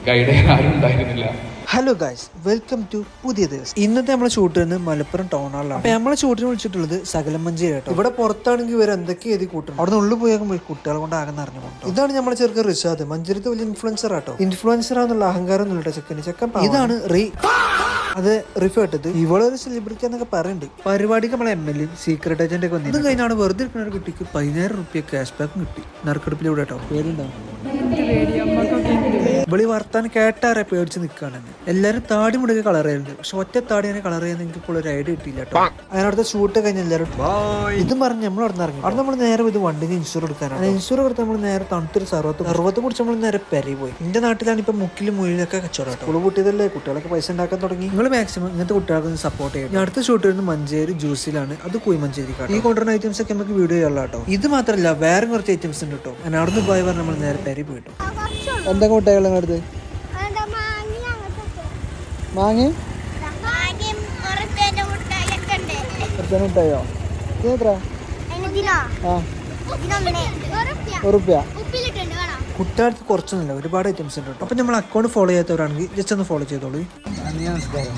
Guide ചെയ്യാൻ ആരും ഉണ്ടായിരുന്നില്ല. ഹലോ ഗൈസ്, വെൽക്കം ടു പുതിയ ദിവസം. ഇന്നത്തെ നമ്മളെ ഷൂട്ട് തന്നെ മലപ്പുറം ടൗൺ ഹാളിലാണ്. അപ്പൊ നമ്മളെ ഷൂട്ടിന് വിളിച്ചിട്ടുള്ളത് സകലം മഞ്ചേരി കേട്ടോ. ഇവിടെ പുറത്താണെങ്കിൽ ഇവർ എന്തൊക്കെ എഴുതി കൂട്ടും. അവിടെ നിന്ന് ഉള്ളിൽ പോയി കുട്ടികളെ കൊണ്ട് ആകെ അറിഞ്ഞുകൊണ്ട്. ഇതാണ് നമ്മളെ ചെറുക്കൻ റിഷാദ്, മഞ്ചേരിത്തെ വലിയ ഇൻഫ്ലുവൻസർ ആട്ടോ. ഇൻഫ്ലുവൻസർ ആണെന്നുള്ള അഹങ്കാരം ഒന്നുമില്ല ചെക്കൻ. ഇതാണ് അത് റിഫ് കേട്ടത്. ഇവളൊരു സെലിബ്രിറ്റി എന്നൊക്കെ പറയുന്നുണ്ട്. പരിപാടിക്ക് നമ്മളെ MLA സീക്രട്ട് ഏജന്റ് ഒക്കെ വന്നു. ഇത് കഴിഞ്ഞാണ് വെറുതെ ഇരിക്കുന്ന ഒരു കുട്ടിക്ക് 10,000 രൂപ ക്യാഷ് ബാക്കും കിട്ടി നറുക്കെടുപ്പിലൂടെ കേട്ടോ. പേരുണ്ടാവും ഇവളി വർത്താനം കേട്ടാറെ പേടിച്ച് നിൽക്കുകയാണെന്ന്. എല്ലാവരും താടി മുടുക കളർ ചെയ്യുന്നുണ്ട്. പക്ഷെ ഒറ്റ താടി തന്നെ കളർ ചെയ്യാൻ എനിക്ക് ഇപ്പോൾ ഒരു ഐഡിയ കിട്ടിയില്ല കേട്ടോ. അതിനടുത്ത ഷൂട്ട് കഴിഞ്ഞ എല്ലാവരും ഇതും പറഞ്ഞ് നമ്മൾ അവിടെ നിന്ന് ഇറങ്ങി. അവിടെ നമ്മൾ നേരെ ഇത് വണ്ടിക്ക് ഇൻഷൂർ എടുക്കാനാണ്. ഇൻഷൂർ കൊടുത്ത് നമ്മൾ നേരെ തണുത്തൊരു സർവത്ത് കുടിച്ച് നമ്മൾ നേരെ പെരയി പോയി. എന്റെ നാട്ടിലാണ് ഇപ്പൊ മുക്കിലും മുയിലൊക്കെ കച്ചവടം. സ്കൂൾ കൂട്ടിയതല്ലേ, കുട്ടികളൊക്കെ പൈസ ഉണ്ടാക്കാൻ തുടങ്ങി. നിങ്ങൾ മാക്സിമം ഇങ്ങനത്തെ കുട്ടികൾക്ക് സപ്പോർട്ട് ചെയ്യും. അടുത്ത ഷൂട്ട് വരുന്നത് മഞ്ചേരി ജ്യൂസിലാണ്, അത് കുഴിമഞ്ചേരി. ഈ കൊണ്ടുവരുന്ന ഐറ്റംസ് ഒക്കെ നമുക്ക് വീഡിയോ ചെയ്യാനുള്ള കേട്ടോ. ഇത് മാത്രമല്ല വേറെ കുറച്ച് ഐറ്റംസ് ഉണ്ട് കേട്ടോ. ഞാൻ അവിടെ നിന്ന് പോയി പറഞ്ഞ് നമ്മൾ നേരെ പെരയി പോയിട്ടോ. എന്തൊക്കെ മുട്ടായികൾ അടുത്ത് മാങ്ങി മുട്ടായോ? എത്ര? കുട്ടികൾക്ക് കുറച്ചൊന്നുമില്ല, ഒരുപാട് ഐറ്റംസ് ഉണ്ട് കേട്ടോ. അപ്പൊ നമ്മൾ അക്കൗണ്ട് ഫോളോ ചെയ്യാത്തവരാണെങ്കിൽ ജസ്റ്റ് ഒന്ന് ഫോളോ ചെയ്തോളൂ. നമസ്കാരം.